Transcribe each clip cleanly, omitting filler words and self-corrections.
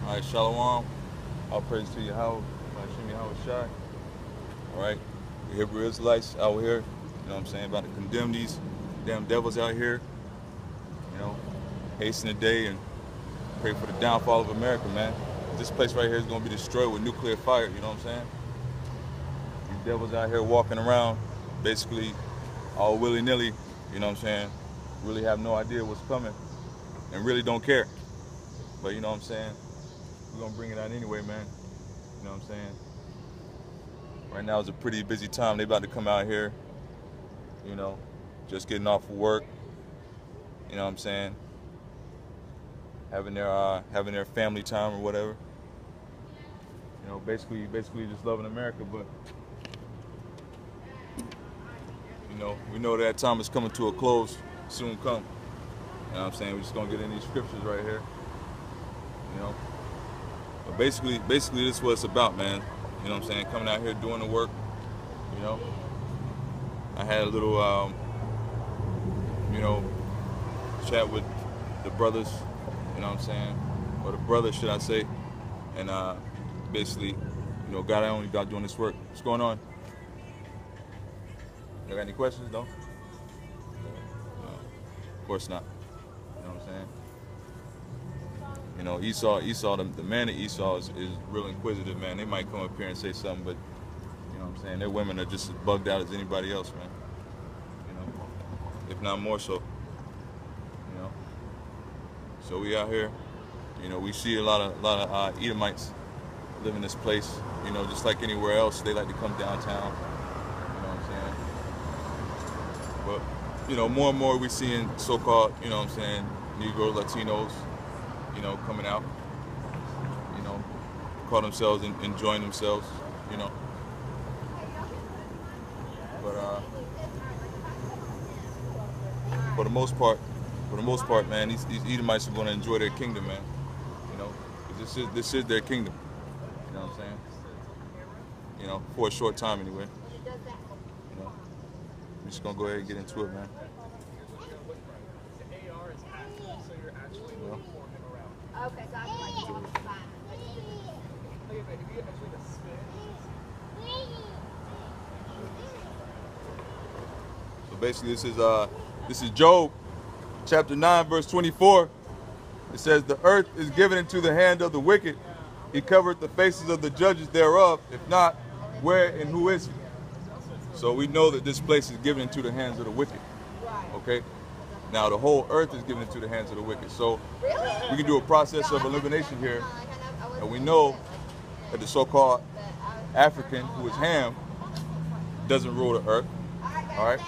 All right, Shalom. All praise to Yahweh. Hashem Yahweh Shai. All right, we Hebrew Israelites out here, you know what I'm saying, about to condemn these damn devils out here, you know, hasten the day and pray for the downfall of America, man. This place right here is going to be destroyed with nuclear fire, you know what I'm saying? These devils out here walking around, basically all willy-nilly, you know what I'm saying, really have no idea what's coming and really don't care. But you know what I'm saying, we're going to bring it out anyway, man. You know what I'm saying? Right now is a pretty busy time. They about to come out here, you know, just getting off of work, you know what I'm saying, having their family time or whatever. You know, basically just loving America, but you know, we know that time is coming to a close, soon come. You know what I'm saying? We're just gonna get in these scriptures right here. You know. But basically this is what it's about, man. You know what I'm saying? Coming out here doing the work, you know. I had a little you know, chat with the brothers, you know what I'm saying? Or the brothers, should I say, and basically, you know, God only got doing this work. What's going on? You got any questions? No? No, of course not. You know what I'm saying? You know, Esau, the man of Esau is real inquisitive, man. They might come up here and say something, but you know what I'm saying? Their women are just as bugged out as anybody else, man. You know, if not more so. You know, so we out here. You know, we see a lot of Edomites live in this place. You know, just like anywhere else, they like to come downtown. You know what I'm saying? But you know, more and more we seeing so-called, you know what I'm saying, Negro, Latinos, you know, coming out, you know, call themselves and enjoying themselves, you know. But for the most part, man, these Edomites are going to enjoy their kingdom, man. You know, this is their kingdom. You know what I'm saying? You know, for a short time anyway. You know, I'm just gonna go ahead and get into it, man. You know? Okay, so I can like So basically, this is Job, chapter 9, verse 24. It says, "The earth is given into the hand of the wicked. He covered the faces of the judges thereof. If not, where and who is he?" So we know that this place is given into the hands of the wicked. Okay. Now the whole earth is given into the hands of the wicked. So we can do a process of elimination here, and we know that the so-called African, who is Ham, doesn't rule the earth. All right.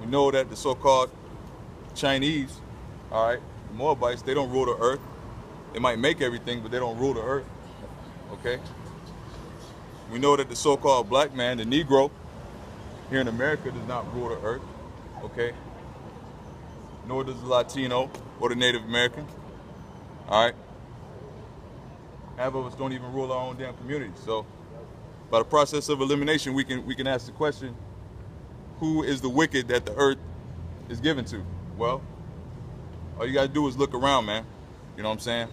We know that the so-called Chinese, all right, the Moabites, they don't rule the earth. They might make everything, but they don't rule the earth. Okay. We know that the so-called black man, the Negro, here in America, does not rule the earth. Okay. Nor does the Latino or the Native American. All right. Half of us don't even rule our own damn community. So, by the process of elimination, we can ask the question: who is the wicked that the earth is given to? Well, all you gotta do is look around, man. You know what I'm saying?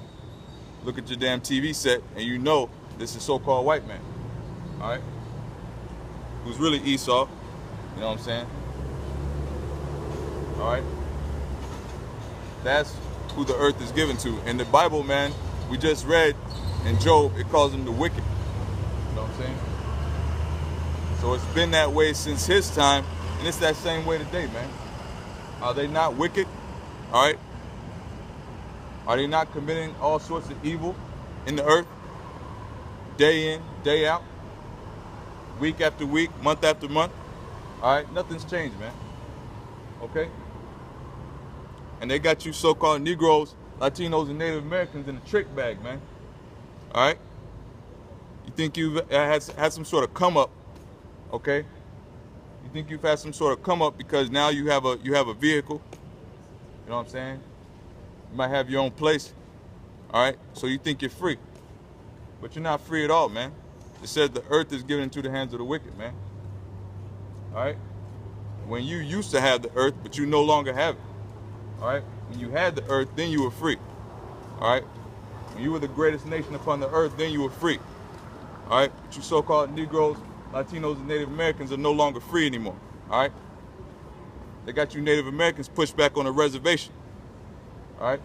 Look at your damn TV set, and you know this is so-called white man. All right. Who's really Esau? You know what I'm saying? All right. That's who the earth is given to. In the Bible, man, we just read in Job, it calls him the wicked. You know what I'm saying? So it's been that way since his time, and it's that same way today, man. Are they not wicked? All right. Are they not committing all sorts of evil in the earth? Day in, day out, week after week, month after month. All right, nothing's changed, man. Okay? And they got you so-called Negroes, Latinos, and Native Americans in a trick bag, man. All right? You think you've had some sort of come up, okay? You think you've had some sort of come up because now you have a vehicle. You know what I'm saying? You might have your own place. All right? So you think you're free. But you're not free at all, man. It says the earth is given into the hands of the wicked, man. All right? When you used to have the earth, but you no longer have it. All right? When you had the earth, then you were free. All right? When you were the greatest nation upon the earth, then you were free. All right? But you so-called Negroes, Latinos, and Native Americans are no longer free anymore. All right? They got you Native Americans pushed back on a reservation. All right?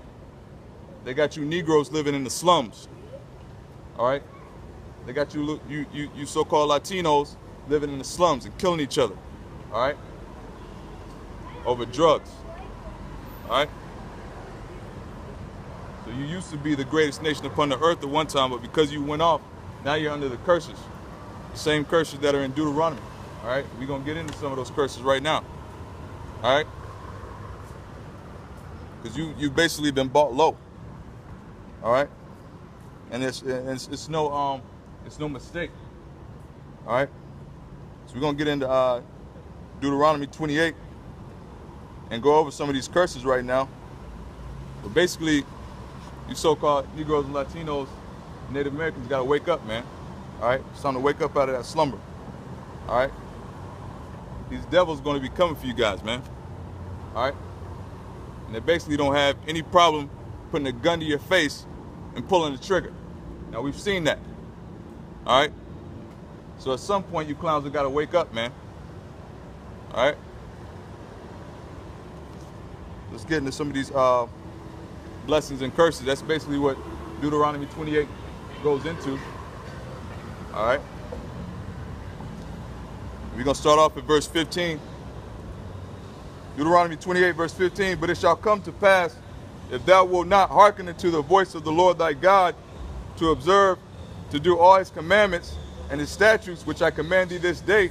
They got you Negroes living in the slums. All right? They got you so-called Latinos living in the slums and killing each other. All right? Over drugs. All right? So you used to be the greatest nation upon the earth at one time, but because you went off, now you're under the curses. The same curses that are in Deuteronomy. All right? We're going to get into some of those curses right now. All right? Because you've basically been bought low. All right? And it's no mistake. All right? So we're going to get into Deuteronomy 28 and go over some of these curses right now. But basically, you so-called Negroes and Latinos, Native Americans got to wake up, man. All right? It's time to wake up out of that slumber. All right? These devils going to be coming for you guys, man. All right? And they basically don't have any problem putting a gun to your face and pulling the trigger. Now, we've seen that. All right? So at some point, you clowns have got to wake up, man. All right? Let's get into some of these blessings and curses. That's basically what Deuteronomy 28 goes into. All right? We're going to start off at verse 15. Deuteronomy 28, verse 15. But it shall come to pass, if thou wilt not hearken unto the voice of the Lord thy God, to observe, to do all his commandments and his statutes, which I command thee this day,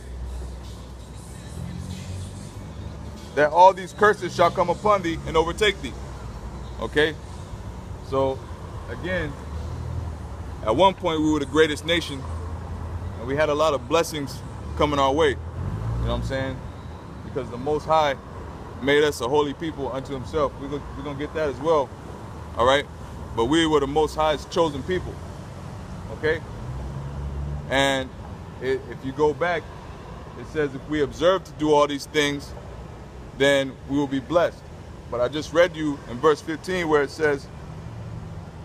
that all these curses shall come upon thee and overtake thee. Okay? So, again, at one point we were the greatest nation, and we had a lot of blessings coming our way. You know what I'm saying? Because the Most High made us a holy people unto himself. We're going to get that as well. All right? But we were the Most High's chosen people. Okay? And if you go back, it says if we observe to do all these things, then we will be blessed. But I just read you in verse 15 where it says,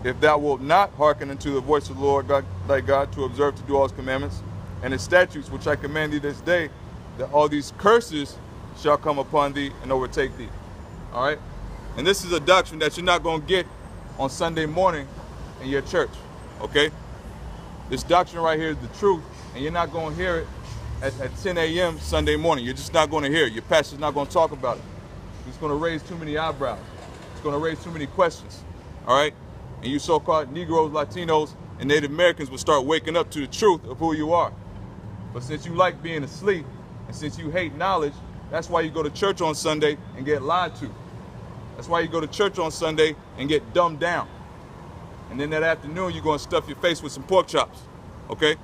if thou wilt not hearken unto the voice of the Lord thy God, to observe to do all his commandments and his statutes, which I command thee this day, that all these curses shall come upon thee and overtake thee. All right? And this is a doctrine that you're not going to get on Sunday morning in your church. Okay? This doctrine right here is the truth, and you're not going to hear it at 10 a.m. Sunday morning. You're just not going to hear it. Your pastor's not going to talk about it. It's going to raise too many eyebrows. It's going to raise too many questions. All right? And you so-called Negroes, Latinos, and Native Americans will start waking up to the truth of who you are. But since you like being asleep, and since you hate knowledge, that's why you go to church on Sunday and get lied to. That's why you go to church on Sunday and get dumbed down. And then that afternoon, you're going to stuff your face with some pork chops. Okay?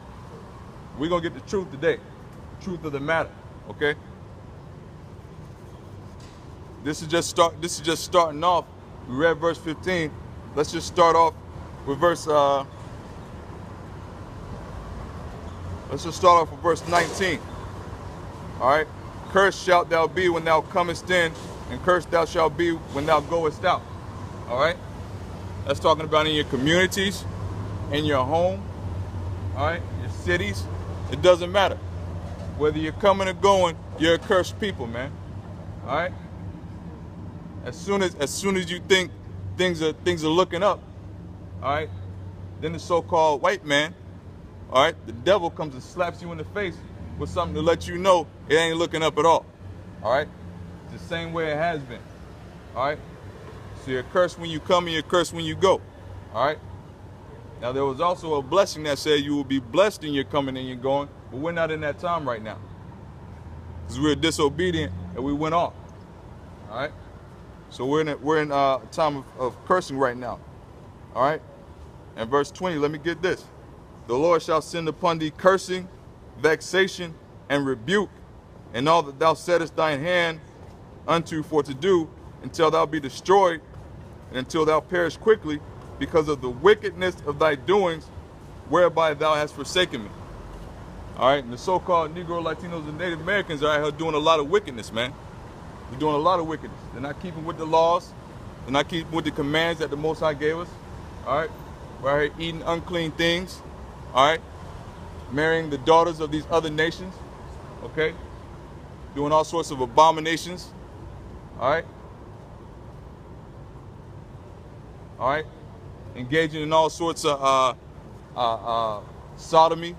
We're going to get the truth today. The truth of the matter. Okay? This is just starting off. We read verse 15. Let's just start off with verse 19. All right? Cursed shalt thou be when thou comest in, and cursed thou shalt be when thou goest out. All right? That's talking about in your communities, in your home, all right, your cities. It doesn't matter. Whether you're coming or going, you're a cursed people, man. All right? As soon as you think things are looking up, all right, then the so-called white man, all right, the devil comes and slaps you in the face with something to let you know it ain't looking up at all. All right? It's the same way it has been. All right? So you're cursed when you come and you're cursed when you go. All right? Now there was also a blessing that said you will be blessed in your coming and your going, but we're not in that time right now. Because we're disobedient and we went off. All right? So we're in a time of cursing right now. All right? And verse 20, let me get this. The Lord shall send upon thee cursing, vexation, and rebuke, and all that thou settest thine hand unto for to do, until thou be destroyed, and until thou perish quickly, because of the wickedness of thy doings, whereby thou hast forsaken me. All right, and the so-called Negro, Latinos, and Native Americans are out here doing a lot of wickedness, man. They're doing a lot of wickedness. They're not keeping with the laws. They're not keeping with the commands that the Most High gave us. All right, right? Eating unclean things, all right? Marrying the daughters of these other nations, okay? Doing all sorts of abominations, all right? All right? Engaging in all sorts of sodomy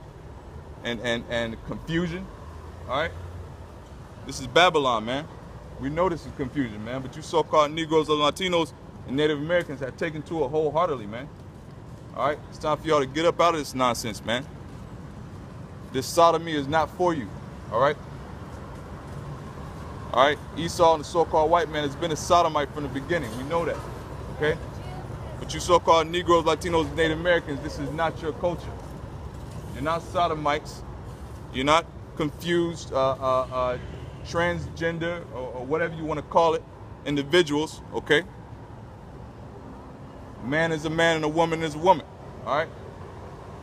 and confusion, all right? This is Babylon, man. We know this is confusion, man, but you so-called Negroes and Latinos and Native Americans have taken to it wholeheartedly, man. All right? It's time for y'all to get up out of this nonsense, man. This sodomy is not for you, all right? All right? Esau and the so-called white man has been a sodomite from the beginning. We know that, okay? But you so-called Negroes, Latinos, and Native Americans, this is not your culture. You're not sodomites. You're not confused, transgender, or whatever you want to call it, individuals, okay? A man is a man and a woman is a woman, all right?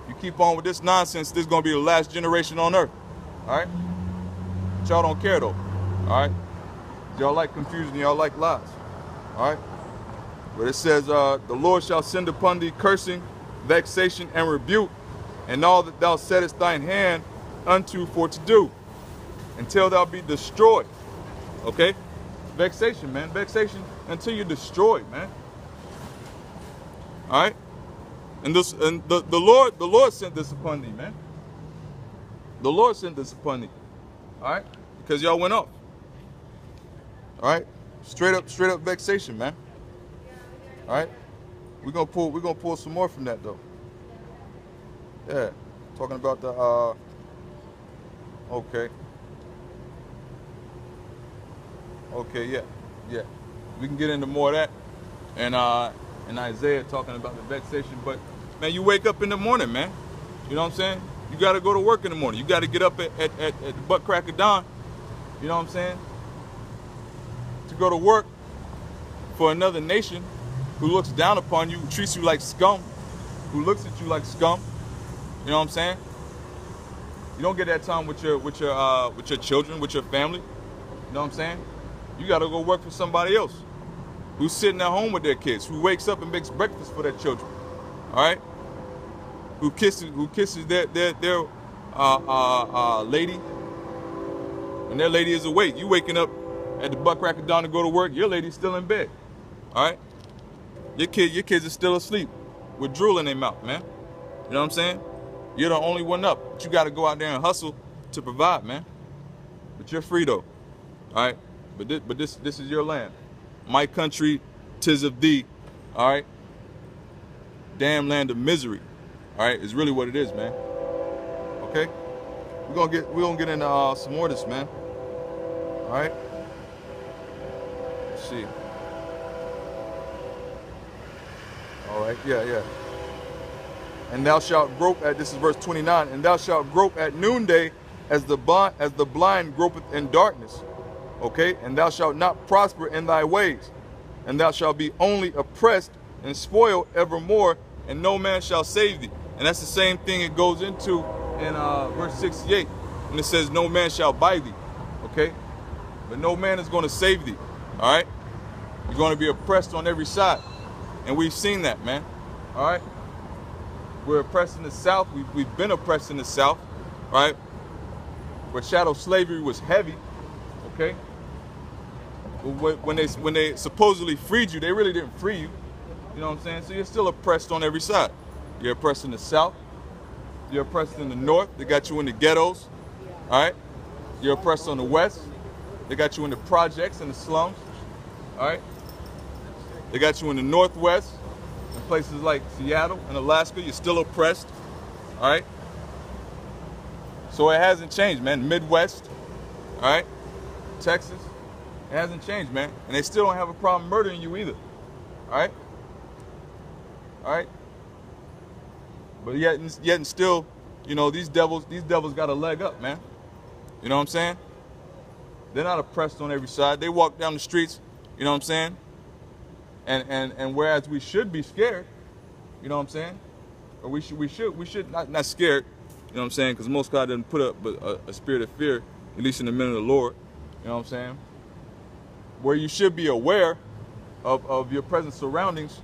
You keep on with this nonsense, this is going to be the last generation on earth, all right? But y'all don't care, though, all right? Y'all like confusion, y'all like lies, all right? But it says, the Lord shall send upon thee cursing, vexation, and rebuke, and all that thou settest thine hand unto for to do, until thou be destroyed, okay? Vexation, man, vexation until you're destroyed, man. All right? And the Lord sent this upon thee, man. The Lord sent this upon thee. All right? Because y'all went off. All right? Straight up vexation, man. All right? We're gonna pull some more from that though. Yeah. Talking about the okay. Okay, yeah. We can get into more of that. And Isaiah talking about the vexation, but man, you wake up in the morning, man. You know what I'm saying? You got to go to work in the morning. You got to get up at the butt crack of dawn. You know what I'm saying? To go to work for another nation who looks down upon you, who treats you like scum, who looks at you like scum. You know what I'm saying? You don't get that time with your children, with your family. You know what I'm saying? You got to go work for somebody else who's sitting at home with their kids, who wakes up and makes breakfast for their children, all right? Who kisses their lady, and their lady is awake. You waking up at the butt crack of dawn to go to work, your lady's still in bed, all right? Your kids are still asleep with drool in their mouth, man. You know what I'm saying? You're the only one up, but you got to go out there and hustle to provide, man. But you're free though, all right? But this is your land. My country, 'tis of thee, all right? Damn land of misery, all right? Is really what it is, man. Okay? We're gonna get into some more of this, man. All right? Let's see. All right, yeah. And thou shalt grope at, this is verse 29, and thou shalt grope at noonday as the blind gropeth in darkness. Okay, and thou shalt not prosper in thy ways, and thou shalt be only oppressed and spoiled evermore, and no man shall save thee. And that's the same thing it goes into in verse 68, when it says no man shall buy thee. Okay, but no man is going to save thee. All right, you're going to be oppressed on every side, and we've seen that, man. All right, we're oppressed in the South. We've been oppressed in the South, right? Where chattel slavery was heavy. Okay. When they supposedly freed you, they really didn't free you. You know what I'm saying? So you're still oppressed on every side. You're oppressed in the South. You're oppressed in the North. They got you in the ghettos. All right? You're oppressed on the West. They got you in the projects and the slums. All right? They got you in the Northwest, in places like Seattle and Alaska. You're still oppressed. All right? So it hasn't changed, man. Midwest. All right? Texas. It hasn't changed, man. And they still don't have a problem murdering you either. All right? All right? But yet and still, you know, these devils got a leg up, man. You know what I'm saying? They're not oppressed on every side. They walk down the streets, you know what I'm saying? And whereas we should be scared, you know what I'm saying? Or we should not scared, you know what I'm saying? Because most God doesn't put up a spirit of fear, at least in the men of the Lord, you know what I'm saying? Where you should be aware of your present surroundings,